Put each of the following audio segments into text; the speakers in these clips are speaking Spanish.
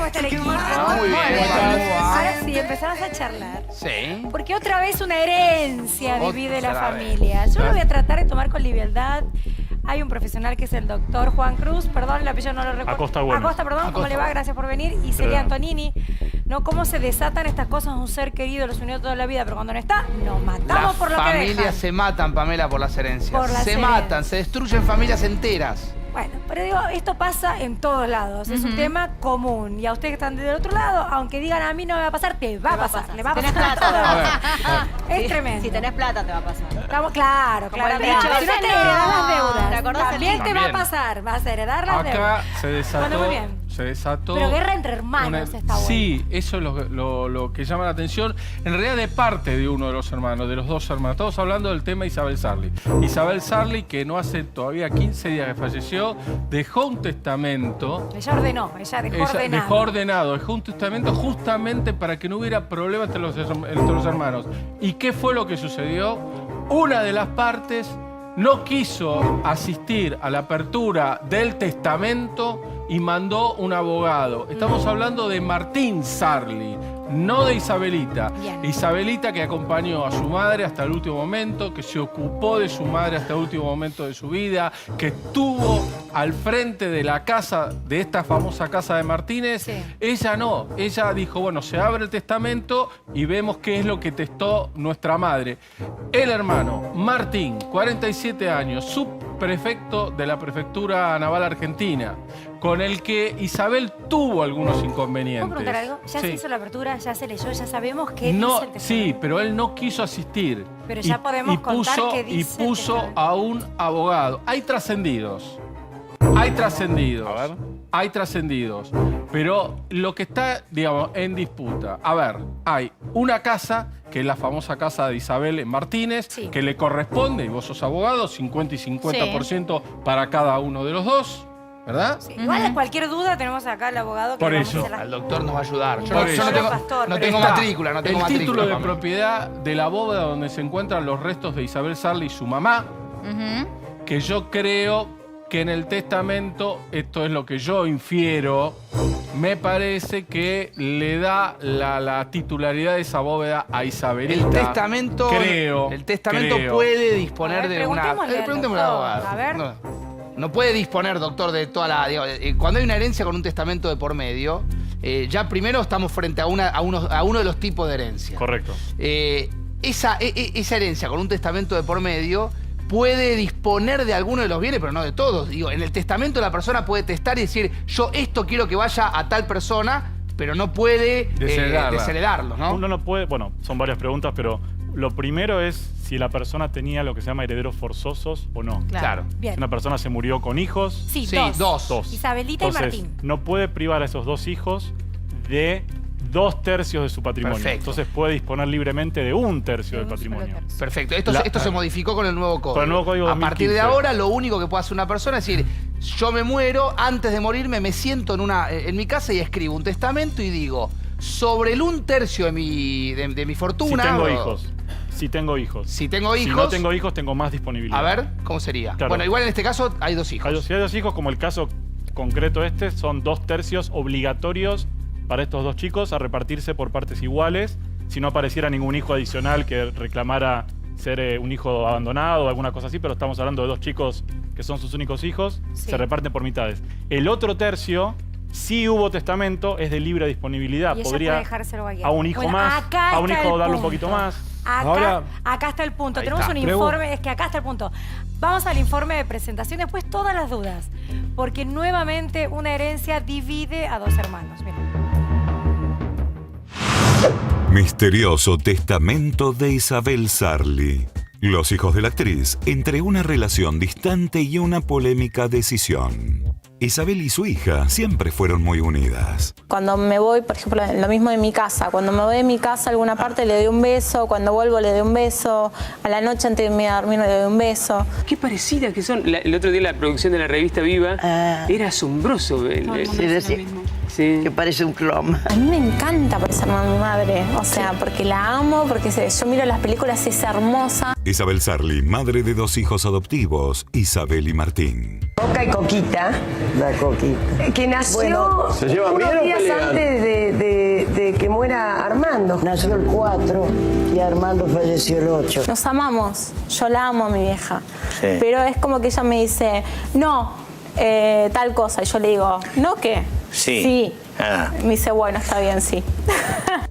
¿Cómo está el equipo? Muy bien. Ahora sí, empezamos a charlar. Sí. Porque otra vez una herencia divide la Otra vez. familia. Yo lo voy a tratar de tomar con liviandad. Hay un profesional que es el doctor Juan Cruz, perdón, el apellido no lo recuerdo. Acosta, bueno. Acosta, perdón, ¿cómo le va? Gracias por venir. Y Celia Antonini, ¿no? Cómo se desatan estas cosas, un ser querido los unió toda la vida, pero cuando no está, nos matamos por lo que Las dejan. familias se matan, Pamela, por las herencias. Por las se herencias. matan, se destruyen familias enteras. Bueno, pero digo, esto pasa en todos lados, es un tema común. Y a ustedes que están del otro lado, aunque digan a mí no me va a pasar, te va a pasar, le va a Si tenés pasar. plata. A ver. Es tremendo. Si tenés plata te va a pasar. Estamos, claro, Como claro. el dicho, Si no te no. heredás las ¿Te deudas, acordás el también dicho? te va a También. pasar, vas a heredar las Acá deudas. se desató. Bueno, muy bien. Se desató. Pero guerra entre hermanos una- está bueno. Sí, eso es lo que llama la atención. En realidad de parte de uno de los hermanos, de los dos hermanos. Estamos hablando del tema Isabel Sarli. Isabel Sarli, que no hace todavía 15 días que falleció, dejó un testamento. Ella ordenó, ella dejó Ella ordenado. dejó ordenado, dejó un testamento justamente para que no hubiera problemas entre los hermanos. ¿Y qué fue lo que sucedió? Una de las partes no quiso asistir a la apertura del testamento y mandó un abogado. Estamos hablando de Martín Sarli, no de Isabelita. Bien. Isabelita, que acompañó a su madre hasta el último momento, que se ocupó de su madre hasta el último momento de su vida, que estuvo al frente de la casa, de esta famosa casa de Martínez. Sí. Ella no, ella dijo, bueno, se abre el testamento y vemos qué es lo que testó nuestra madre. El hermano Martín, 47 años, subprefecto de la Prefectura Naval Argentina, con el que Isabel tuvo algunos inconvenientes. ¿Puedo preguntar algo? Ya Sí. se hizo la apertura, ya se leyó, ya sabemos qué No, dice el testamento. sí, pero él no quiso asistir. Pero ya podemos contar qué dice Y el puso testamento. a un abogado. Hay trascendidos. Hay trascendidos. A ver. Hay trascendidos. Pero lo que está, digamos, en disputa. A ver, hay una casa, que es la famosa casa de Isabel Martínez, Sí. que le corresponde, y vos sos abogado, 50 y 50% para cada uno de los dos, ¿verdad? Sí, igual cualquier duda tenemos acá al abogado que Por le vamos a eso. hacer la- El doctor nos va a ayudar. Yo, Por no, yo eso. no tengo, Pastor, no pero tengo Está matrícula, no tengo el matrícula. título de Pamela. propiedad de la bóveda donde se encuentran los restos de Isabel Sarli y su mamá, que yo creo que en el testamento, esto es lo que yo infiero, me parece que le da la titularidad de esa bóveda a Isabelita. El testamento, creo, puede A disponer ver, de una... preguntémosle al Preguntémosle al doctor. abogado. A ver. No puede disponer, doctor, de toda la... digo, cuando hay una herencia con un testamento de por medio, ya primero estamos frente a uno de los tipos de herencia. Correcto. Esa herencia con un testamento de por medio puede disponer de alguno de los bienes, pero no de todos. Digo, en el testamento la persona puede testar y decir, yo esto quiero que vaya a tal persona, pero no puede desheredarlo, ¿no? Uno no puede, bueno, son varias preguntas, pero lo primero es si la persona tenía lo que se llama herederos forzosos o no. Claro. Bien. Si una persona se murió con hijos, Sí, Sí, dos. dos. Isabelita entonces y Martín. no puede privar a esos dos hijos de 2/3 de su patrimonio. Perfecto. Entonces puede disponer libremente de 1/3 del De un solo patrimonio. tercio. Perfecto. Esto, La- esto se modificó con el nuevo código. Con el nuevo código A partir de 2015. ahora, lo único que puede hacer una persona es decir, yo me muero, antes de morirme me siento en mi casa y escribo un testamento y digo, sobre el 1/3 de mi fortuna... Si tengo o- hijos. Si tengo hijos. Si tengo Si hijos... no tengo hijos, tengo más disponibilidad. A ver, ¿cómo sería? Claro. Bueno, igual en este caso hay dos hijos. Si hay dos hijos, como el caso concreto este, son 2/3 obligatorios para estos dos chicos a repartirse por partes iguales. Si no apareciera ningún hijo adicional que reclamara ser un hijo abandonado o alguna cosa así, pero estamos hablando de dos chicos que son sus únicos hijos, Sí. se reparten por mitades. El otro tercio, si hubo testamento, es de libre disponibilidad. Y ella Podría puede dejárselo a alguien. a un hijo Bueno, más, acá a un está hijo el darle un punto. poquito más. Acá está el punto. Ahí Tenemos está. un informe, es que acá está el punto. Vamos al informe de presentación, después todas las dudas. Porque nuevamente una herencia divide a dos hermanos. Miren. Misterioso testamento de Isabel Sarli. Los hijos de la actriz entre una relación distante y una polémica decisión. Isabel y su hija siempre fueron muy unidas. Cuando me voy, por ejemplo, lo mismo de mi casa. Cuando me voy de mi casa a alguna parte le doy un beso, cuando vuelvo le doy un beso, a la noche antes de irme a dormir le doy un beso. Qué parecidas que son. El otro día la producción de la revista Viva era asombroso. Sí. que parece un clon. A mí me encanta parecerme a mi madre, o sea, porque la amo, porque yo miro las películas y es hermosa. Isabel Sarli, madre de 2 hijos adoptivos, Isabel y Martín. Coca y Coquita, La Coquita. que nació ¿se llevan bien unos o días pelean? antes de que muera Armando. Nació el 4 y Armando falleció el 8. Nos amamos, yo la amo a mi vieja, Sí. pero es como que ella me dice, no, tal cosa, y yo le digo, ¿no qué? Sí. Sí. Ah. Me dice, bueno, está bien, sí.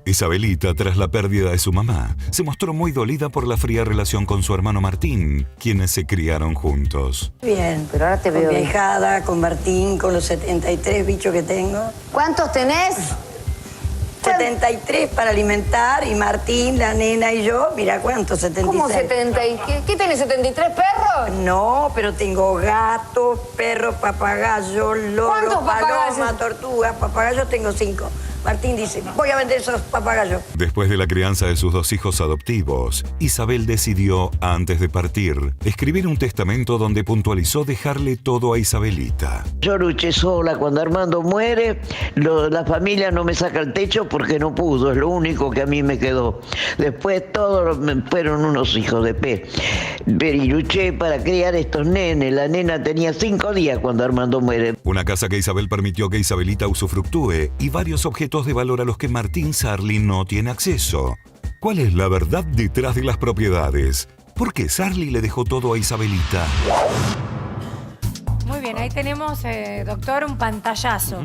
Isabelita, tras la pérdida de su mamá, se mostró muy dolida por la fría relación con su hermano Martín, quienes se criaron juntos. Bien, pero ahora te veo con mi hijada, con Martín, con los 73 bichos que tengo. ¿Cuántos tenés? 73 para alimentar y Martín, la nena y yo, mira cuántos, 76. ¿Cómo 70? ¿Y qué tenés, 73 perros? No, pero tengo gatos, perros, papagayos, loros, ¿Cuántos papagayos? palomas, tortugas. Papagayos tengo 5. Martín dice, voy a vender esos papagayos. Después de la crianza de sus 2 hijos adoptivos, Isabel decidió, antes de partir, escribir un testamento donde puntualizó dejarle todo a Isabelita. Yo luché sola. Cuando Armando muere, la familia no me saca el techo porque no pudo. Es lo único que a mí me quedó. Después todos fueron unos hijos de pez. Pero y luché para criar estos nenes. La nena tenía 5 días cuando Armando muere. Una casa que Isabel permitió que Isabelita usufructúe y varios objetos de valor a los que Martín Sarli no tiene acceso. ¿Cuál es la verdad detrás de las propiedades? ¿Por qué Sarli le dejó todo a Isabelita? Muy bien, ahí tenemos, doctor, un pantallazo.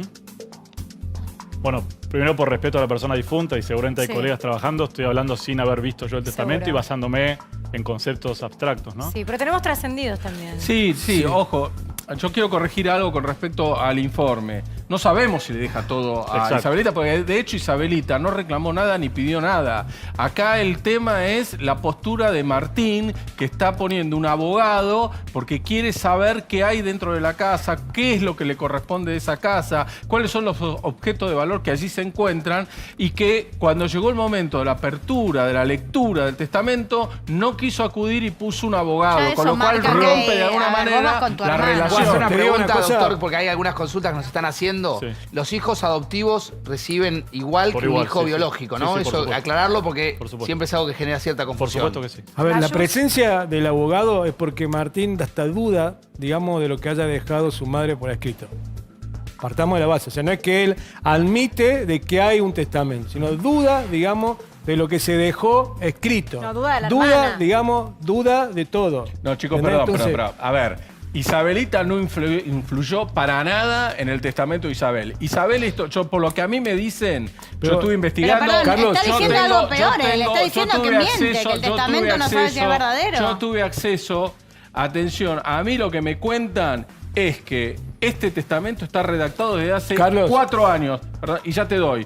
Bueno, primero por respeto a la persona difunta y seguramente hay Sí. colegas trabajando, estoy hablando sin haber visto yo el testamento Seguro. y basándome en conceptos abstractos, ¿no? Sí, pero tenemos trascendidos también. Sí, ojo. Yo quiero corregir algo con respecto al informe. No sabemos si le deja todo a Exacto. Isabelita, porque de hecho Isabelita no reclamó nada ni pidió nada. Acá el tema es la postura de Martín, que está poniendo un abogado porque quiere saber qué hay dentro de la casa, qué es lo que le corresponde de esa casa, cuáles son los objetos de valor que allí se encuentran, y que cuando llegó el momento de la apertura, de la lectura del testamento, no quiso acudir y puso un abogado, Ya con eso lo cual marca rompe que, de alguna a ver, vos manera vas con tu la hermano. relación. ¿Puedo hacer una Te digo una pregunta, cosa. doctor? Porque hay algunas consultas que nos están haciendo. Sí. Los hijos adoptivos reciben igual Por que un igual, hijo sí, sí. biológico, Sí, ¿no? sí, por Eso, supuesto. aclararlo porque Por supuesto. siempre es algo que genera cierta Por confusión. supuesto que sí. A ver, la Ayuda. presencia del abogado es porque Martín da hasta duda, digamos, de lo que haya dejado su madre por escrito. Partamos de la base. O sea, no es que él admite de que hay un testamento, sino duda, digamos, de lo que se dejó escrito. No, duda de la hermana. Digamos, duda de todo. No, chicos, ¿Entendés? perdón. Entonces, A ver, Isabelita no influyó para nada en el testamento de Isabel. Isabel, yo por lo que a mí me dicen, Pero- yo estuve investigando. Pero perdón, Carlos, está yo diciendo tengo- algo peor, yo le tengo- está diciendo yo que tuve miente, que el yo tuve testamento no sabe si es verdadero. Yo tuve acceso, atención, a mí lo que me cuentan es que este testamento está redactado desde hace Carlos. 4 años, ¿verdad? Y ya te doy.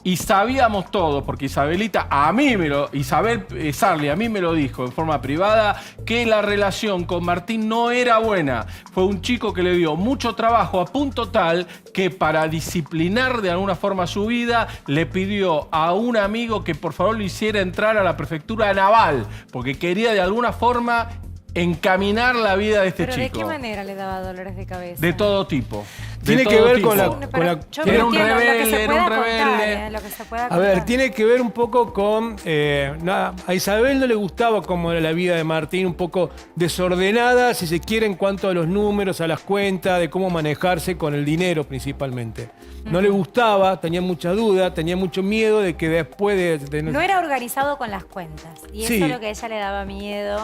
Y sabíamos todo, porque Isabelita Isabel Sarli a mí me lo dijo en forma privada, que la relación con Martín no era buena. Fue un chico que le dio mucho trabajo a punto tal que para disciplinar de alguna forma su vida, le pidió a un amigo que por favor lo hiciera entrar a la prefectura naval, porque quería de alguna forma encaminar la vida de este ¿Pero chico. de qué manera le daba dolores de cabeza? De todo tipo. Tiene De que todo ver tipo. con la- Yo con la- me Era un entiendo, lo que rebelde, se era pueda un contar, rebelde. lo que se pueda A ver, contar. tiene que ver un poco con... a Isabel no le gustaba cómo era la vida de Martín, un poco desordenada, si se quiere, en cuanto a los números, a las cuentas, de cómo manejarse con el dinero principalmente. No le gustaba, tenía mucha duda, tenía mucho miedo de que después de No era organizado con las cuentas. Y Sí. eso es lo que a ella le daba miedo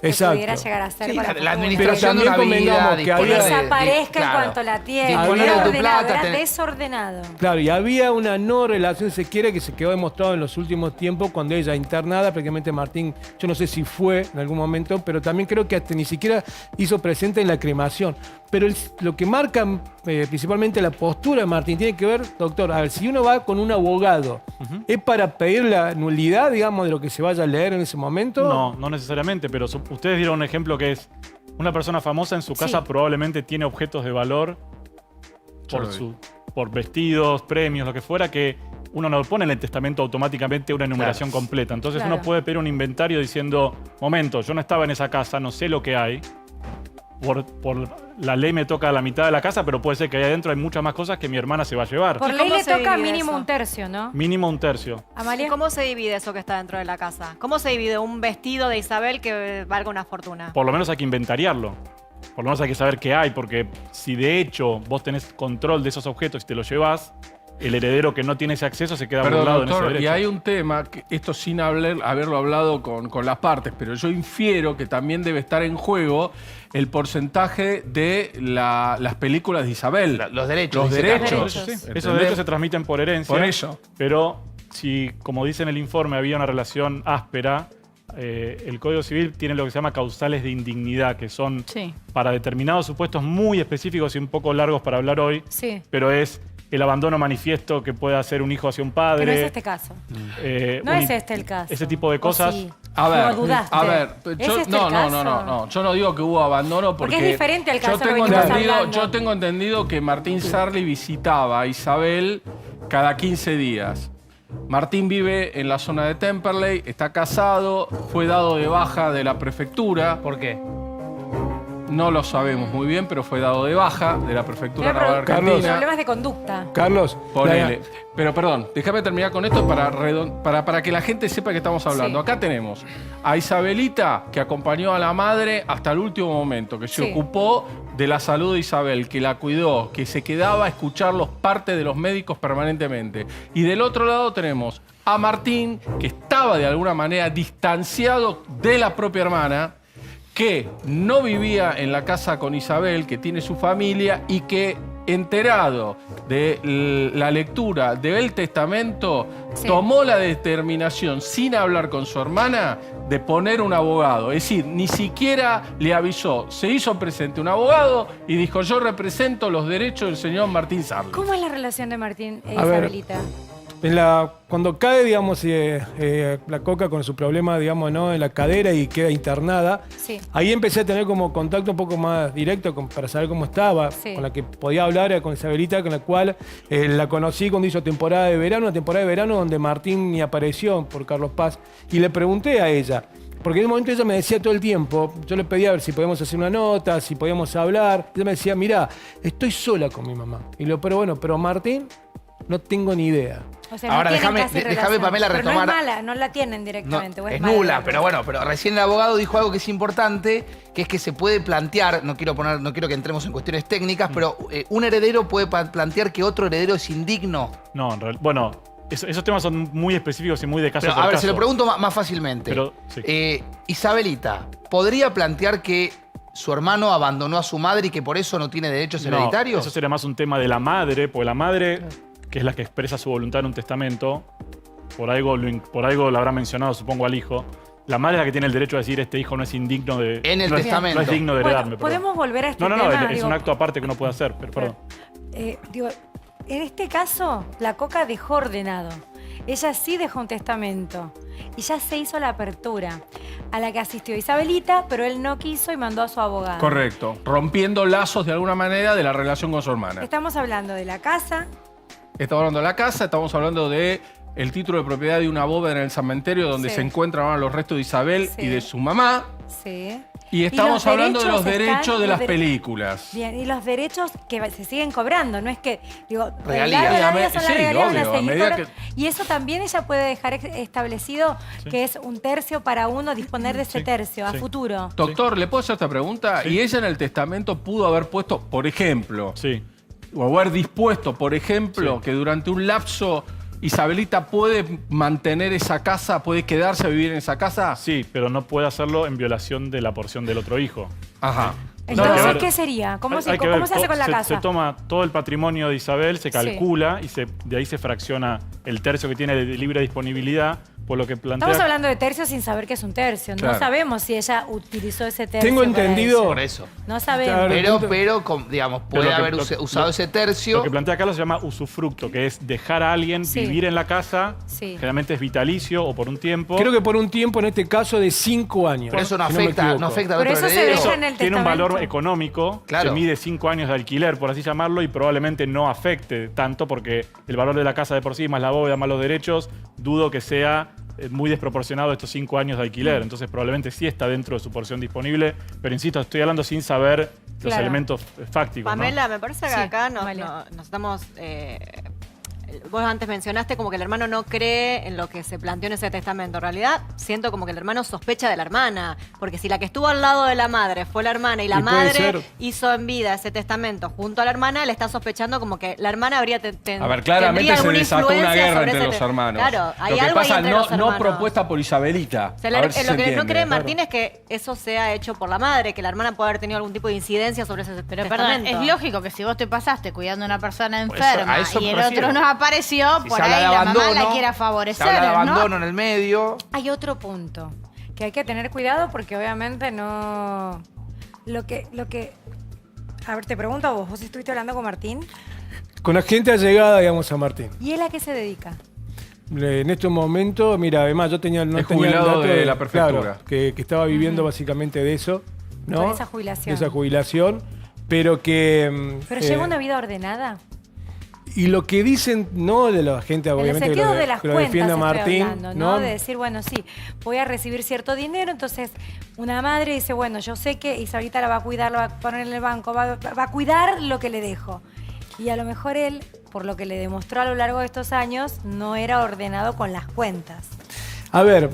que Exacto. pudiera llegar a ser Sí, con la la fortuna. administración de Pero una también vida, convengamos que disponer había- de- Desaparezca en claro, cuanto la tiene. disponer Era de tu ordenado, plata, era tener- desordenado. Claro, y había una no relación, si se quiere, que se quedó demostrado en los últimos tiempos cuando ella internada, prácticamente Martín, yo no sé si fue en algún momento, pero también creo que hasta ni siquiera hizo presente en la cremación. Pero lo que marca principalmente la postura de Martín tiene que ver, doctor, a ver, si uno va con un abogado, ¿es para pedir la nulidad, digamos, de lo que se vaya a leer en ese momento? No, no necesariamente, pero ustedes dieron un ejemplo que es una persona famosa en su casa Sí. probablemente tiene objetos de valor por vestidos, premios, lo que fuera, que uno no pone en el testamento automáticamente una enumeración completa. Entonces Claro. uno puede pedir un inventario diciendo, momento, yo no estaba en esa casa, no sé lo que hay. por la ley me toca la mitad de la casa, pero puede ser que ahí adentro hay muchas más cosas que mi hermana se va a llevar. Por ley le toca mínimo un tercio, ¿no? Mínimo un tercio. Amalia. ¿Y cómo se divide eso que está dentro de la casa? ¿Cómo se divide un vestido de Isabel que valga una fortuna? Por lo menos hay que inventariarlo. Por lo menos hay que saber qué hay, porque si de hecho vos tenés control de esos objetos y te los llevas, el heredero que no tiene ese acceso se queda burlado en ese doctor, derecho. y hay un tema, que esto sin haberlo hablado con las partes, pero yo infiero que también debe estar en juego el porcentaje de las películas de Isabel. Los derechos. Los derechos. Sí. Esos derechos se transmiten por herencia. Por eso. Pero si, como dice en el informe, había una relación áspera, el Código Civil tiene lo que se llama causales de indignidad, que son para determinados supuestos muy específicos y un poco largos para hablar hoy, pero es el abandono manifiesto que puede hacer un hijo hacia un padre. Pero no es este caso. No es este el caso. Ese tipo de cosas. Sí. A ver, dudaste. yo, ¿Es este no, el no, caso? no. Yo no digo que hubo abandono porque es diferente al caso yo que tengo venimos entendido, hablando. yo tengo entendido que Martín Sarli visitaba a Isabel cada 15 días. Martín vive en la zona de Temperley, está casado, fue dado de baja de la prefectura. ¿Por qué? No lo sabemos muy bien, pero fue dado de baja de la prefectura naval Carlos. argentina. Problemas de conducta. Carlos, Ponele. Pero perdón, déjame terminar con esto para que la gente sepa que estamos hablando. Acá tenemos a Isabelita, que acompañó a la madre hasta el último momento, que se ocupó de la salud de Isabel, que la cuidó, que se quedaba a escuchar los partes de los médicos permanentemente. Y del otro lado tenemos a Martín, que estaba de alguna manera distanciado de la propia hermana, que no vivía en la casa con Isabel, que tiene su familia y que, enterado de la lectura del testamento, tomó la determinación, sin hablar con su hermana, de poner un abogado. Es decir, ni siquiera le avisó. Se hizo presente un abogado y dijo: yo represento los derechos del señor Martín Sarli. ¿Cómo es la relación de Martín e A ver, Isabelita? Cuando cae, digamos, la Coca con su problema, digamos, ¿no?, en la cadera y queda internada, ahí empecé a tener como contacto un poco más directo para saber cómo estaba, con la que podía hablar, era con Isabelita, con la cual la conocí cuando hizo temporada de verano, una temporada de verano donde Martín ni apareció por Carlos Paz, y le pregunté a ella, porque en ese momento ella me decía todo el tiempo, yo le pedía a ver si podíamos hacer una nota, si podíamos hablar, ella me decía: mirá, estoy sola con mi mamá. Y le digo: pero bueno, pero Martín, no tengo ni idea. O sea, ahora no déjame, Pamela, pero retomar. no es mala, no la tienen directamente. No, o es mala nula, la pero bueno, pero recién el abogado dijo algo que es importante, que es que se puede plantear, no quiero que entremos en cuestiones técnicas, pero un heredero puede plantear que otro heredero es indigno. No, bueno, esos temas son muy específicos y muy de caso Pero, por a ver, caso. se lo pregunto más fácilmente. Pero, Isabelita, ¿podría plantear que su hermano abandonó a su madre y que por eso no tiene derechos hereditarios? Eso sería más un tema de la madre, porque la madre, que es la que expresa su voluntad en un testamento, por algo lo habrá mencionado, supongo, al hijo. La madre es la que tiene el derecho a decir: este hijo no es indigno de... En el testamento. No es digno de heredarme. ¿Podemos volver a este tema? tema? Es un acto aparte que uno puede hacer, pero perdón. En este caso, la Coca dejó ordenado. Ella sí dejó un testamento. Y ya se hizo la apertura, a la que asistió Isabelita, pero él no quiso y mandó a su abogado. Correcto. Rompiendo lazos de alguna manera de la relación con su hermana. Estamos hablando de la casa. Estamos hablando de la casa, estamos hablando de el título de propiedad de una bóveda en el cementerio donde se encuentran ahora los restos de Isabel y de su mamá. Sí. Y estamos hablando de los derechos de las películas. Bien, y los derechos que se siguen cobrando, no es que, digo, regalías. Son las regalías, van a seguir cobrando. que... Y eso también ella puede dejar establecido que es un tercio para uno, disponer de ese tercio a futuro. Doctor, ¿le puedo hacer esta pregunta? ¿Y ella en el testamento pudo haber puesto, por ejemplo, o haber dispuesto, por ejemplo, que durante un lapso Isabelita puede mantener esa casa, puede quedarse a vivir en esa casa? Sí, pero no puede hacerlo en violación de la porción del otro hijo. Ajá. Entonces, ¿qué sería? ¿Cómo se hace con la casa? Se toma todo el patrimonio de Isabel, se calcula y de ahí se fracciona el tercio que tiene de libre disponibilidad, por lo que plantea... Estamos hablando de tercio sin saber qué es un tercio. Claro. No sabemos si ella utilizó ese tercio. Tengo entendido... Por eso. No sabemos. Pero digamos, puede haber usado ese tercio. Lo que plantea Carlos se llama usufructo, que es dejar a alguien vivir en la casa, generalmente es vitalicio o por un tiempo. Creo que por un tiempo, en este caso, de 5 años. Pero eso no afecta al otro eso se heredero. deja en el Tiene un testamento. valor económico, se mide 5 años de alquiler, por así llamarlo, y probablemente no afecte tanto porque el valor de la casa de por sí, más la bóveda, más los derechos, dudo que sea muy desproporcionado estos 5 años de alquiler. Entonces probablemente sí está dentro de su porción disponible. Pero insisto, estoy hablando sin saber los elementos fácticos. Pamela, ¿no? me parece que acá nos estamos... vos antes mencionaste como que el hermano no cree en lo que se planteó en ese testamento. En realidad, siento como que el hermano sospecha de la hermana. Porque si la que estuvo al lado de la madre fue la hermana y la madre hizo en vida ese testamento junto a la hermana, le está sospechando como que la hermana habría A ver, claramente se desató una guerra entre los hermanos. Claro, hay lo que algo pasa, ahí entre los hermanos. no propuesta por Isabelita. O sea, lo que no cree Martín es que eso sea hecho por la madre, que la hermana pueda haber tenido algún tipo de incidencia sobre ese Pero testamento. perdón, es lógico que si vos te pasaste cuidando a una persona Eso- enferma a eso y el me refiero. otro no apareció, Si por se habla ahí de la mamá abandono, la quiera se favorecer, habla de ¿no? abandono en el medio. Hay otro punto que hay que tener cuidado porque obviamente no... Lo que... A ver, te pregunto a vos estuviste hablando con Martín. Con la gente allegada, digamos, a Martín. ¿Y él a qué se dedica? En estos momentos, mira, además yo tenía, no Es tenía el jubilado dato de la prefectura. claro, que estaba viviendo básicamente de eso, ¿no? De esa jubilación. De esa jubilación, pero que... ¿Pero lleva una vida ordenada? Y lo que dicen, no de la gente, En el obviamente, que sentido lo, de las que lo cuentas defiende a estoy Martín, hablando, ¿no? De decir, bueno, sí, voy a recibir cierto dinero, entonces una madre dice, bueno, yo sé que Isabelita la va a cuidar, la va a poner en el banco, va a cuidar lo que le dejo. Y a lo mejor él, por lo que le demostró a lo largo de estos años, no era ordenado con las cuentas. A ver,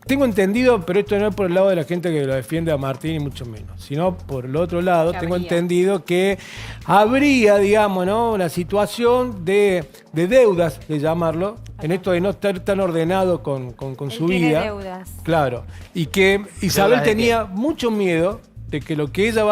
tengo entendido, pero esto no es por el lado de la gente que lo defiende a Martín, y mucho menos, sino por el otro lado, tengo entendido que habría, digamos, ¿no? Una situación de deudas, de llamarlo, en esto de no estar tan ordenado con su tiene vida. deudas. Claro, y que Isabel ¿Deudas de tenía mucho miedo de que lo que ella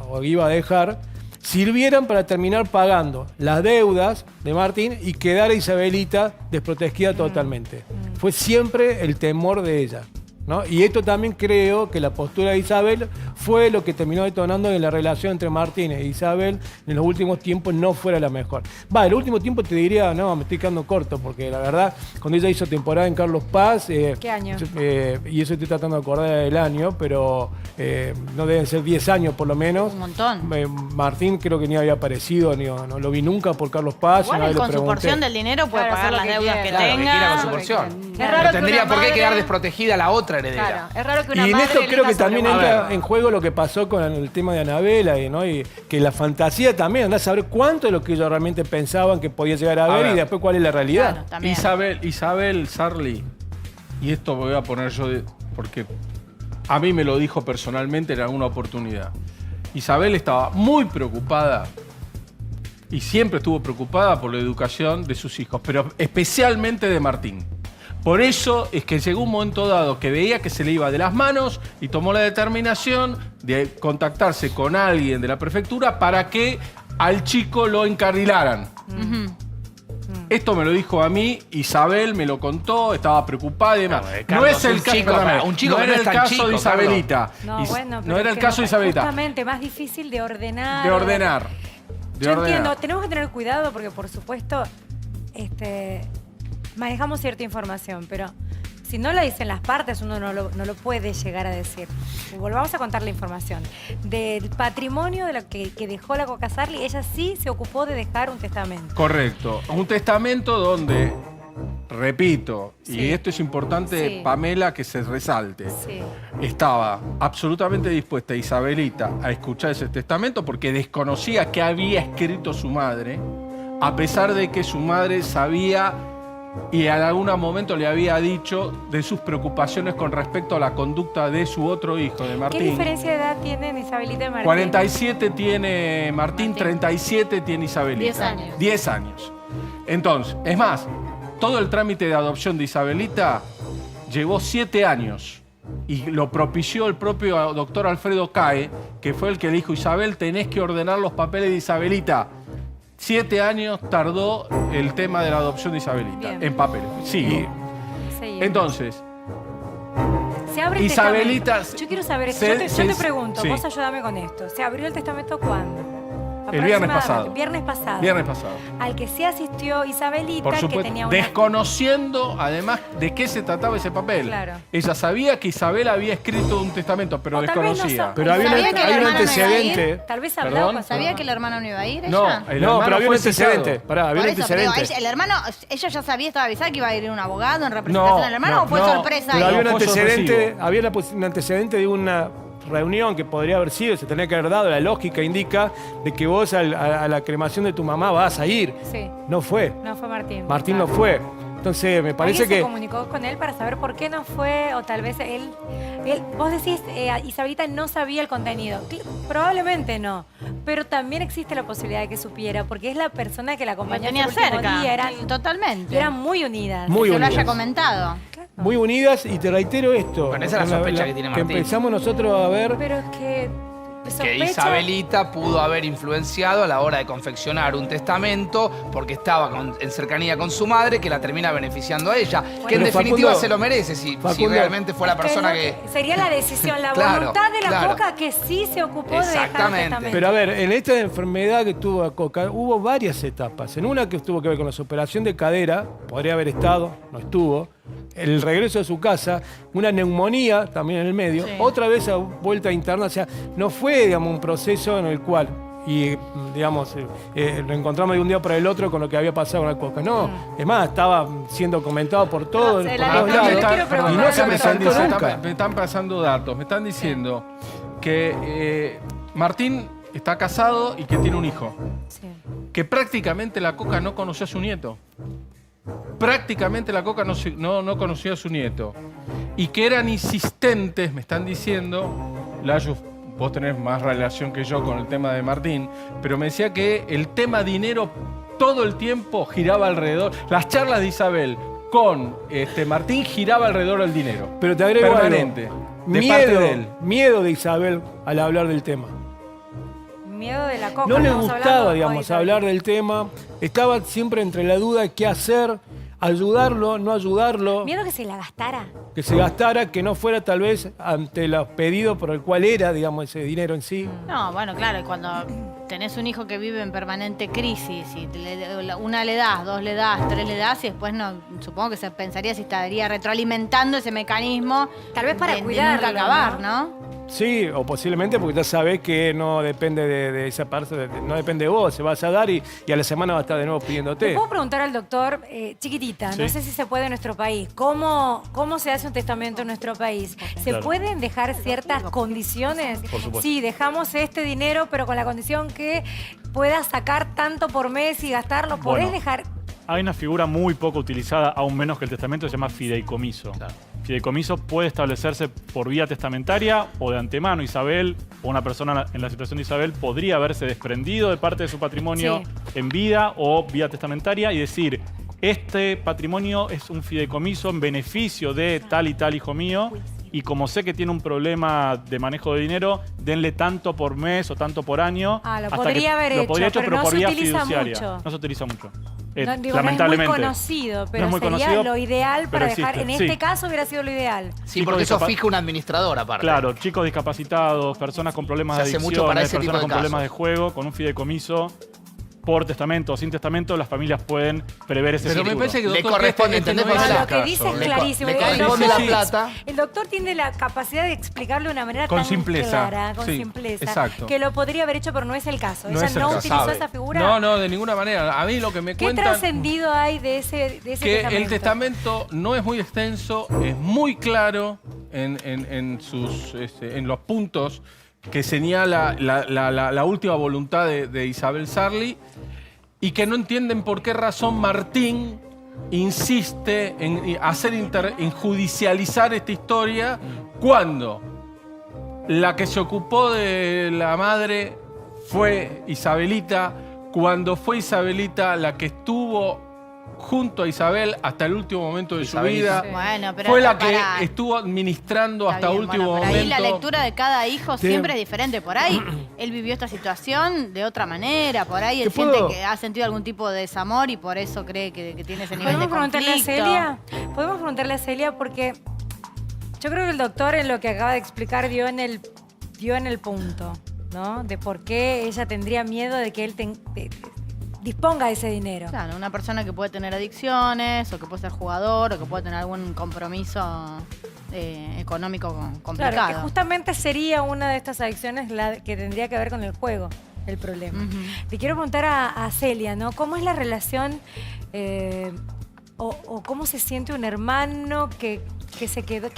o iba a dejar sirvieran para terminar pagando las deudas de Martín y quedar a Isabelita desprotegida totalmente. Fue siempre el temor de ella, ¿no? Y esto también creo que la postura de Isabel fue lo que terminó detonando en la relación entre Martín e Isabel en los últimos tiempos no fuera la mejor. El último tiempo te diría, no, me estoy quedando corto, porque la verdad, cuando ella hizo temporada en Carlos Paz... ¿Qué año? Y eso estoy tratando de acordar del año, pero no deben ser 10 años por lo menos. Un montón. Martín creo que ni había aparecido, no lo vi nunca por Carlos Paz. Igual una él vez le con su pregunté. porción del dinero puede Claro, pagar hacer las lo que deudas que quiera. Claro, que quiera con tenga. su porción. Es No raro que tendría una por qué madre- quedar desprotegida la otra heredera. Claro, es raro que una Y en madre esto creo elija que también sobre- entra en juego lo que pasó con el tema de Anabela, ¿no? Y que la fantasía también, andás a saber cuánto de lo que ellos realmente pensaban que podía llegar a ver ver. y después cuál es la realidad. Claro, también. Isabel Sarli, y esto me voy a poner yo porque a mí me lo dijo personalmente en alguna oportunidad. Isabel estaba muy preocupada y siempre estuvo preocupada por la educación de sus hijos, pero especialmente de Martín. Por eso es que llegó un momento dado que veía que se le iba de las manos y tomó la determinación de contactarse con alguien de la prefectura para que al chico lo encarrilaran. Esto me lo dijo a mí, Isabel me lo contó, estaba preocupada y demás. Carlos, No es el un caso, chico, perdóname, un chico no que era no el es tan caso chico, de Isabelita. No, bueno, No era el que caso de Isabelita. Justamente, más difícil de ordenar. De ordenar. Yo entiendo, tenemos que tener cuidado porque, por supuesto, manejamos cierta información, pero si no lo dicen las partes, uno no lo puede llegar a decir. Volvamos a contar la información. Del patrimonio de lo que dejó la Coca Sarli, ella sí se ocupó de dejar un testamento. Correcto. Un testamento donde, repito, Sí. y esto es importante, Sí. Pamela, que se resalte. Sí. Estaba absolutamente dispuesta Isabelita a escuchar ese testamento porque desconocía qué había escrito su madre, a pesar de que su madre sabía y en algún momento le había dicho de sus preocupaciones con respecto a la conducta de su otro hijo, de ¿Qué Martín. diferencia de edad tienen Isabelita y Martín? 47 tiene Martín, 37 tiene Isabelita. 10 años. 10 años. Entonces, es más, todo el trámite de adopción de Isabelita llevó 7 años. Y lo propició el propio doctor Alfredo Cae, que fue el que dijo, Isabel, tenés que ordenar los papeles de Isabelita. 7 años tardó el tema de la adopción de Isabelita, Bien. en papeles. Sí. Seguimos. Entonces, Se abre el Isabelita- testamento. Yo quiero saber esto. se- Yo te se- pregunto, sí. vos ayúdame con esto. ¿Se abrió el testamento cuándo? El viernes aproximadamente, pasado. Viernes pasado. Al que sí asistió Isabelita, Por que supuesto, tenía una... desconociendo además de qué se trataba ese papel. Claro. Ella sabía que Isabel había escrito un testamento, pero O tal vez no desconocía. sa- Pero había ¿Sabía que el un hermano no iba a antecedente. Tal vez ¿Perdón? hablaba con ¿Sabía que el hermano no iba a ir ella? No, el No, hermano pero había un fue citado. antecedente. Pará, había Por un eso, pero antecedente. el hermano, ella ya sabía, estaba avisada que iba a ir un abogado en representación del hermano, ¿o fue sorpresa Pero ahí? había un fue antecedente, sorpresivo. había un antecedente de una reunión que podría haber sido, se tenía que haber dado, la lógica indica de que vos a la cremación de tu mamá vas a ir. Sí, No fue. no fue Martín. Martín no fue. Entonces me parece ¿Alguien que... se comunicó con él para saber por qué no fue? O tal vez él vos decís, Isabelita no sabía el contenido. Probablemente no. Pero también existe la posibilidad de que supiera, porque es la persona que la Lo acompañó tenía el último cerca. día. Totalmente. Eran muy unidas. Muy que lo haya unidas. comentado. Muy unidas, y te reitero esto. Bueno, esa es la sospecha que tiene Martín. empezamos nosotros a ver... Pero es que... Que sospecha- Isabelita pudo haber influenciado a la hora de confeccionar un testamento porque estaba en cercanía con su madre, que la termina beneficiando a ella. Que en Pero definitiva Facundo- se lo merece si Facundo- realmente fue la persona es que... lo sería la decisión, la Claro, voluntad de la claro. Coca que sí se ocupó de dejar el Exactamente. testamento. Pero a ver, en esta enfermedad que tuvo a Coca, hubo varias etapas. En una que tuvo que ver con la operación de cadera, podría haber estado, no estuvo. El regreso a su casa, una neumonía también en el medio, Sí. otra vez a vuelta interna. O sea, no fue, digamos, un proceso en el cual, y digamos, lo encontramos de un día para el otro con lo que había pasado con la Coca. No, es más, estaba siendo comentado por todos, No, por la todos neta, lados, yo quiero y preguntar no se al doctor. presentó nunca. Me están pasando datos. Me están diciendo que Martín está casado y que tiene un hijo. Sí. Que prácticamente la Coca no conoció a su nieto. Prácticamente la Coca no conoció a su nieto. Y que eran insistentes, me están diciendo, Layo, vos tenés más relación que yo con el tema de Martín, pero me decía que el tema dinero todo el tiempo giraba alrededor. Las charlas de Isabel con Martín giraba alrededor del dinero. Pero te agrego permanente. algo. De parte de él. Miedo de Isabel al hablar del tema. Miedo de la Coca. No le estamos gustaba, hablando, digamos, hoy, hablar del tema. Estaba siempre entre la duda de qué hacer, ayudarlo, no ayudarlo, Miedo que se la gastara. que se gastara, que no fuera tal vez ante los pedidos por el cual era, digamos, ese dinero en sí. No, bueno, claro, cuando tenés un hijo que vive en permanente crisis, y una le das, dos le das, tres le das, y después no, supongo que se pensaría si estaría retroalimentando ese mecanismo. Tal vez para de cuidarlo, nunca acabar, ¿no? Sí, o posiblemente porque ya sabés que no depende de esa parte, no depende de vos, se vas a dar y a la semana va a estar de nuevo ¿Le pidiéndote. puedo preguntar al doctor, chiquitita, no Sí. sé si se puede en nuestro país, ¿cómo se hace un testamento en nuestro país? ¿Se Claro. pueden dejar ciertas condiciones? Por supuesto. Sí, dejamos este dinero, pero con la condición que puedas sacar tanto por mes y gastarlo. ¿Podés Bueno. dejar? Hay una figura muy poco utilizada, aún menos que el testamento, se llama fideicomiso. Fideicomiso puede establecerse por vía testamentaria o de antemano. Isabel, o una persona en la situación de Isabel, podría haberse desprendido de parte de su patrimonio en vida o vía testamentaria y decir, este patrimonio es un fideicomiso en beneficio de tal y tal hijo mío, y como sé que tiene un problema de manejo de dinero, denle tanto por mes o tanto por año. Ah, lo hasta podría que- haber lo hecho, podría hecho, pero no por se vía utiliza fiduciaria. mucho. No se utiliza mucho. No, digo, lamentablemente. no es muy conocido, pero No es muy sería conocido, lo ideal para pero dejar. existe, En sí. este caso hubiera sido lo ideal. Sí, porque eso fija un administrador aparte. Claro, chicos discapacitados, personas con problemas Se de hace adicciones, mucho para ese tipo personas de con problemas de casos. juego, con un fideicomiso, por testamento o sin testamento, las familias pueden prever ese Pero me futuro. parece que, Le doctor, corresponde, este no ¿entendés, es No, el lo que caso. dice es Le clarísimo. le El corresponde doctor- la plata. El doctor tiene la capacidad de explicarlo de una manera Con tan simpleza. clara, con Sí, simpleza, exacto. que lo podría haber hecho, pero no es el caso. No Ella es el no caso. utilizó Sabe. esa figura. No, de ninguna manera. A mí lo que me ¿Qué cuentan... trascendido hay de ese que testamento? el testamento no es muy extenso, es muy claro en los puntos que señala la última voluntad de Isabel Sarli, y que no entienden por qué razón Martín insiste en judicializar esta historia cuando la que se ocupó de la madre fue Isabelita, cuando fue Isabelita la que estuvo junto a Isabel hasta el último momento de su Isabelita. vida. Bueno, pero Fue la que pará. estuvo administrando Está hasta bien, último bueno, pero momento. ahí la lectura de cada hijo Sí. siempre es diferente. Por ahí él vivió esta situación de otra manera. Por ahí él ¿Te puedo- siente que ha sentido algún tipo de desamor y por eso cree que tiene ese nivel de ¿Podemos preguntarle a conflicto. Celia? Podemos preguntarle a Celia porque yo creo que el doctor en lo que acaba de explicar dio en el punto, ¿no? De por qué ella tendría miedo de que él disponga de ese dinero. Claro, una persona que puede tener adicciones, o que puede ser jugador, o que puede tener algún compromiso económico complicado. Claro, que justamente sería una de estas adicciones la que tendría que ver con el juego, el problema. Le quiero preguntar a Celia, ¿no? ¿Cómo es la relación o cómo se siente un hermano que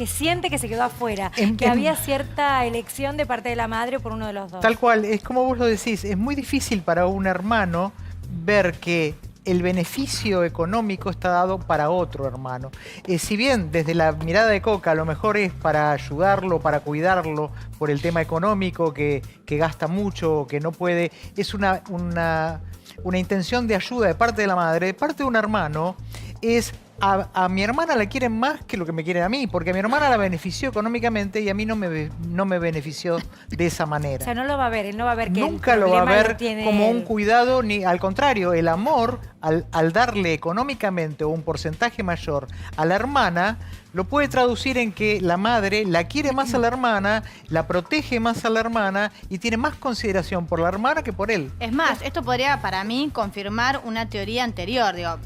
siente que se quedó afuera, que había cierta elección de parte de la madre por uno de los dos? Tal cual, es como vos lo decís, es muy difícil para un hermano ver que el beneficio económico está dado para otro hermano. Si bien desde la mirada de Coca a lo mejor es para ayudarlo, para cuidarlo por el tema económico, que gasta mucho, que no puede, es una intención de ayuda de parte de la madre, de parte de un hermano, es a mi hermana la quieren más que lo que me quieren a mí, porque a mi hermana la benefició económicamente y a mí no me benefició de esa manera. O sea, no lo va a ver, él no va a ver que nunca el lo va a problema ver lo tiene como él. un cuidado, ni al contrario, el amor, al darle económicamente un porcentaje mayor a la hermana, lo puede traducir en que la madre la quiere más a la hermana, la protege más a la hermana y tiene más consideración por la hermana que por él. Es más, esto podría para mí confirmar una teoría anterior. Digo,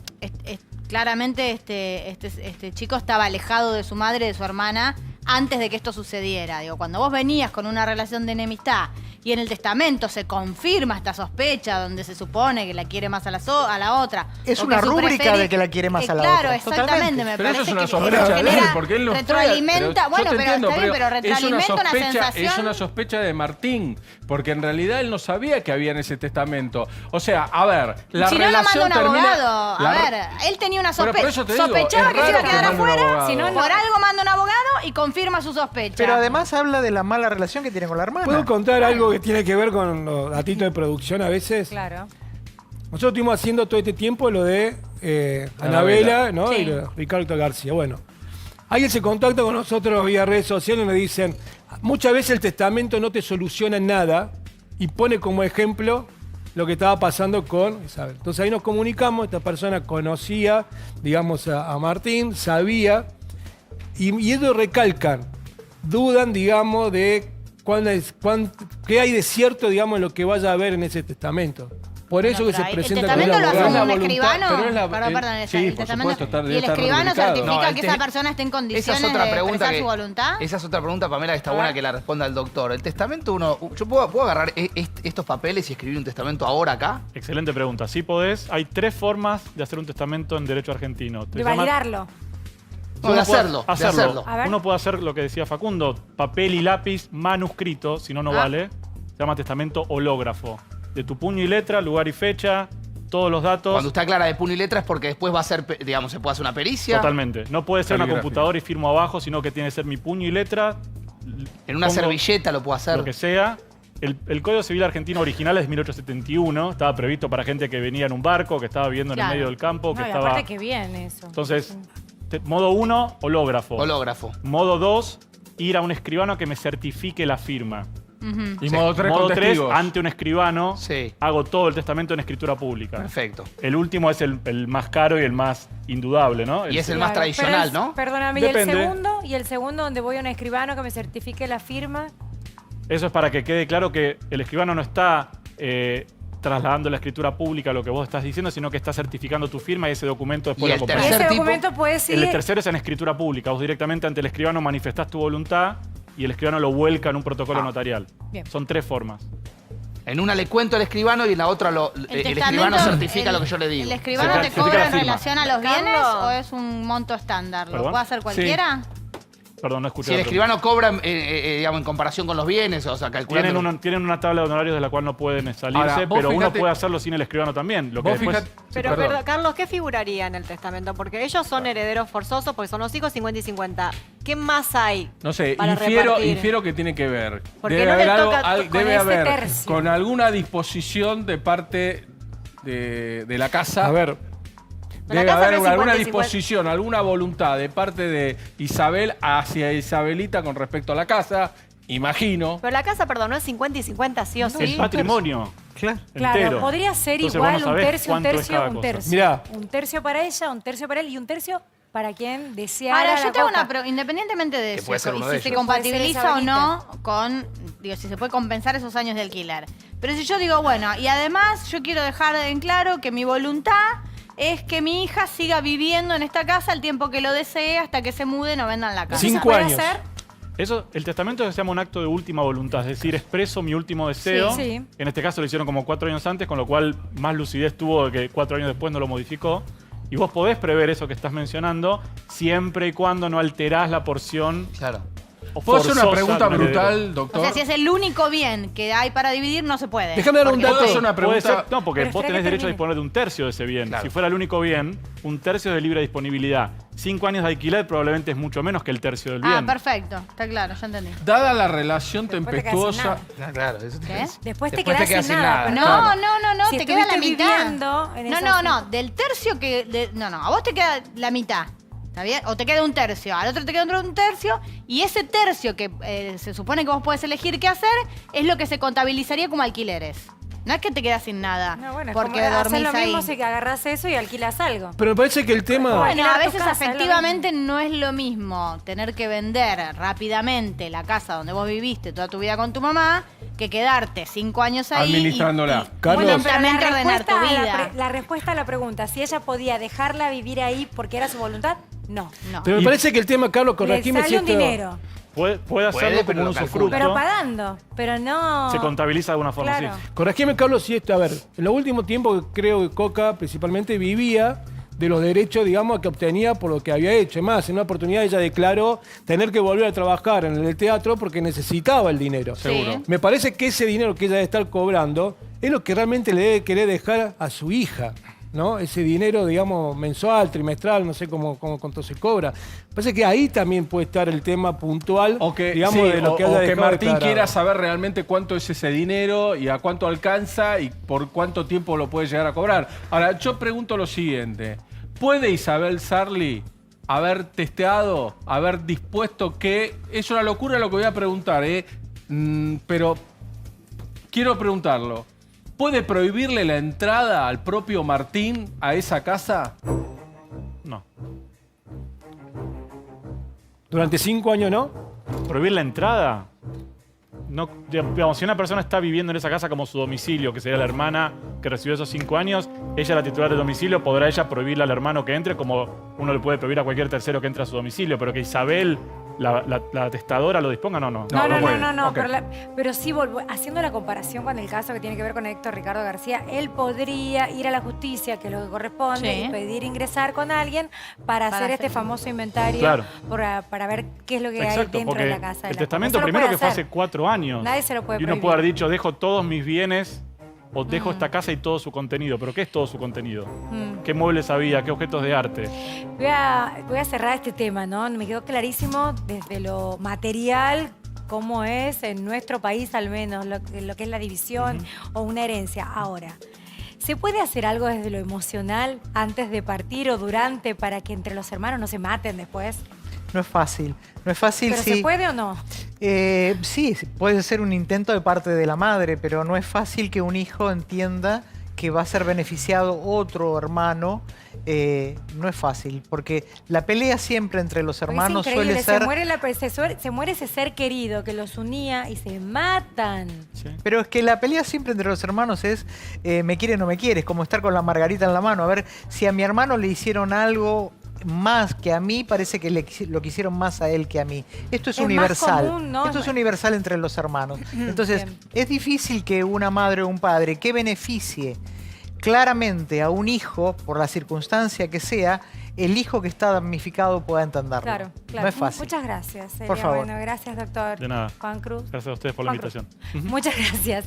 claramente este chico estaba alejado de su madre y de su hermana antes de que esto sucediera. Digo, cuando vos venías con una relación de enemistad y en el testamento se confirma esta sospecha donde se supone que la quiere más a la otra. Es una rúbrica de que la quiere más a la otra. Claro, exactamente. Me pero parece eso es una que sospecha de él, genera- porque él no retroalimenta, bueno, pero entiendo, está bien, pero retroalimenta una sensación. Es una sospecha de Martín, porque en realidad él no sabía que había en ese testamento. O sea, a ver, la si no, lo relación manda un termina... abogado. A ver, él tenía una Pero por sospecha. eso te digo, Sospechaba es que se iba a raro quedar que mande un afuera, abogado. si no, por algo manda un abogado y confirma su sospecha. Pero además habla de la mala relación que tiene con la hermana. ¿Puedo contar algo que tiene que ver con los datitos de producción a veces? Claro. Nosotros estuvimos haciendo todo este tiempo lo de Anabela, ¿no? Sí. Y lo de Ricardo García. Bueno, alguien se contacta con nosotros vía redes sociales y nos dicen, muchas veces el testamento no te soluciona nada y pone como ejemplo lo que estaba pasando con Isabel. Entonces ahí nos comunicamos, esta persona conocía, digamos, a Martín, sabía, y ellos recalcan, dudan, digamos, de qué hay de cierto, digamos, en lo que vaya a haber en ese testamento. Por eso que se presenta como ¿El testamento lo hace abogado. un escribano? Perdón, sí, el por testamento. supuesto, ¿Y el escribano certifica que esa te- persona está en Esa condiciones es otra de pregunta expresar que, su voluntad? Esa es otra pregunta, Pamela, que está buena que la responda el doctor. El testamento yo puedo agarrar estos papeles y escribir un testamento ahora acá. Excelente pregunta. Sí podés. Hay 3 formas de hacer un testamento en derecho argentino. De validarlo. No, de hacerlo. A ver. Uno puede hacer lo que decía Facundo, papel y lápiz manuscrito, si no, no vale. Se llama testamento hológrafo. De tu puño y letra, lugar y fecha, todos los datos. Cuando está clara de puño y letra es porque después va a ser, digamos, se puede hacer una pericia. Totalmente. No puede ser una Caligrafía. computadora y firmo abajo, sino que tiene que ser mi puño y letra. En una Pongo servilleta lo puedo hacer. Lo que sea. El Código Civil argentino original es de 1871. Estaba previsto para gente que venía en un barco, que estaba viviendo en el Claro. medio del campo, No, que y estaba... aparte que bien eso. Entonces, modo 1, hológrafo. Hológrafo. Modo 2, ir a un escribano que me certifique la firma. Y modo 3 Modo con 3, testigos. ante un escribano, Sí. hago todo el testamento en escritura pública. Perfecto. El último es el más caro y el más indudable, ¿no? Y es el más Claro, tradicional, pero ¿no? Perdóname, Depende. ¿y el segundo donde voy a un escribano que me certifique la firma? Eso es para que quede claro que el escribano no está trasladando la escritura pública a lo que vos estás diciendo, sino que está certificando tu firma y ese documento después Y lo el Y acompaña. tercer ese tipo- documento puede ser... El tercero es en escritura pública. Vos directamente ante el escribano manifestás tu voluntad y el escribano lo vuelca en un protocolo notarial. Bien. Son 3 formas. En una le cuento al escribano y en la otra el escribano certifica lo que yo le digo. ¿El escribano Se te certifica cobra la en firma. relación a los bienes Carlos. o es un monto estándar? ¿Lo ¿Perdón? puede hacer cualquiera? Perdón, no escuché. Si el la pregunta. escribano cobra, digamos, en comparación con los bienes, o sea, calculando... Tienen una tabla de honorarios de la cual no pueden salirse, Ahora, vos pero uno fíjate- puede hacerlo sin el escribano también. Lo que Vos después, fíjate- Pero, perdón. perdón, Carlos, ¿qué figuraría en el testamento? Porque ellos son herederos forzosos, porque son los hijos 50 y 50. ¿Qué más hay? No sé, para repartir? infiero que tiene que ver. Porque Debe no le haber, algo, toca al- con debe ese haber tercio. con alguna disposición de parte de la casa. A ver, Debe casa haber no es 50 alguna y 50. disposición, alguna voluntad de parte de Isabel hacia Isabelita con respecto a la casa, imagino. Pero la casa, perdón, no es 50 y 50 sí o sí. el patrimonio Claro. Claro, entero. podría ser Entonces, igual vos no un sabés tercio, un cuánto es tercio, cada un cosa. tercio. Mirá. Un tercio para ella, un tercio para él y un tercio para quien deseara Ahora, la yo tengo coca. una pregunta, independientemente de Que eso, puede ser uno y de si se ellos. compatibiliza o Puede ser no con, digo, si se puede compensar esos años de alquiler. Pero si yo digo, bueno, y además yo quiero dejar en claro que mi voluntad es que mi hija siga viviendo en esta casa el tiempo que lo desee hasta que se mude y no vendan la casa. 5 años. Eso, el testamento se llama un acto de última voluntad, es decir, expreso mi último deseo. Sí, sí. En este caso lo hicieron como 4 años antes, con lo cual más lucidez tuvo de que 4 años después no lo modificó. Y vos podés prever eso que estás mencionando siempre y cuando no alterás la porción. Claro. ¿Puedo hacer una forzosa pregunta del heredero. brutal, doctor? O sea, si es el único bien que hay para dividir, no se puede. Déjame dar un Porque- dato. ¿Puedo hacer una Puede pregunta? ser- no, porque Pero vos espera tenés que derecho a termine. disponer de un tercio de ese bien. Claro. Si fuera el único bien, un tercio de libre disponibilidad. 5 años de alquiler probablemente es mucho menos que el tercio del bien. Ah, perfecto. Está claro, ya entendí. Dada la relación Después te quedas sin tempestuosa... nada. Claro, eso ¿Qué? Después te Después te quedás quedás sin sin nada. nada. No, Claro. no, Si te queda la estuviste mitad. viviendo en No, esa no, zona. no, del tercio que... no, a vos te queda la mitad. ¿Está bien? O te queda un tercio, al otro te queda un tercio, y ese tercio que se supone que vos podés elegir qué hacer, es lo que se contabilizaría como alquileres. No es que te quedas sin nada, No, bueno, es porque como hacer dormís lo mismo ahí. si que agarrás eso y alquilas algo. Pero me parece que el tema... Bueno, a Alquilar tu veces casa, es lo efectivamente no es lo mismo tener que vender rápidamente la casa donde vos viviste toda tu vida con tu mamá que quedarte 5 años ahí Administrándola. Carlos. Bueno, pero lentamente ordenar tu a la vida. la respuesta a la pregunta, si ella podía dejarla vivir ahí porque era su voluntad, no. No. Pero me parece que el tema, Carlos, Le corregime si sale un esto... dinero, Puede hacerlo pero como un lo usufructo. pero pagando, pero no... Se contabiliza de alguna forma, Claro. sí. Corregime, Carlos, si esto... A ver, en los últimos tiempos creo que Coca principalmente vivía de los derechos, digamos, que obtenía por lo que había hecho. Es más, en una oportunidad ella declaró tener que volver a trabajar en el teatro porque necesitaba el dinero. Seguro. Me parece que ese dinero que ella debe estar cobrando es lo que realmente le debe querer dejar a su hija, ¿no? Ese dinero, digamos, mensual, trimestral, no sé cuánto se cobra. Me parece que ahí también puede estar el tema puntual, O que, digamos, sí, de lo que o haya que dejado Martín declarado. quiera saber realmente cuánto es ese dinero y a cuánto alcanza y por cuánto tiempo lo puede llegar a cobrar. Ahora, yo pregunto lo siguiente. ¿Puede Isabel Sarli haber testeado, haber dispuesto que... Es una locura lo que voy a preguntar, pero quiero preguntarlo. ¿Puede prohibirle la entrada al propio Martín a esa casa? No. Durante 5 años, ¿no? ¿Prohibir la entrada? No, digamos, si una persona está viviendo en esa casa como su domicilio, que sería la hermana que recibió esos 5 años, ella la titular del domicilio, podrá ella prohibirle al hermano que entre, como uno le puede prohibir a cualquier tercero que entre a su domicilio, pero que Isabel, la testadora, lo disponga, no. No, puede. pero, pero sí, haciendo la comparación con el caso que tiene que ver con Héctor Ricardo García, él podría ir a la justicia, que es lo que corresponde, Sí. y pedir ingresar con alguien para hacer este famoso inventario, Claro. para ver qué es lo que hay Exacto, dentro porque de la casa. de el la testamento Eso lo primero puede que fue hacer. hace 4 años. Nadie se lo puede Y uno prohibir. puede haber dicho, dejo todos mis bienes o dejo esta casa y todo su contenido. ¿Pero qué es todo su contenido? ¿Qué muebles había? ¿Qué objetos de arte? Voy a cerrar este tema, ¿no? Me quedó clarísimo desde lo material cómo es en nuestro país al menos, lo que es la división o una herencia. Ahora, ¿se puede hacer algo desde lo emocional antes de partir o durante para que entre los hermanos no se maten después? No es fácil. No es fácil, ¿Pero sí. se puede o no? Sí, puede ser un intento de parte de la madre, pero no es fácil que un hijo entienda que va a ser beneficiado otro hermano. No es fácil, porque la pelea siempre entre los Porque hermanos es increíble, suele ser... se muere ese ser querido que los unía y se matan. Pero es que la pelea siempre entre los hermanos es me quieres o no me quieres, como estar con la margarita en la mano. A ver, si a mi hermano le hicieron algo más que a mí, parece que lo quisieron más a él que a mí. Esto es Es más universal. común, ¿no? Esto es universal entre los hermanos. Entonces, Bien. es difícil que una madre o un padre que beneficie claramente a un hijo, por la circunstancia que sea, el hijo que está damnificado pueda entenderlo. Claro, claro. No es fácil. Muchas gracias. Por favor. Bueno, gracias, doctor. De nada. Juan Cruz. Gracias a ustedes por la Juan Cruz. invitación. Muchas gracias.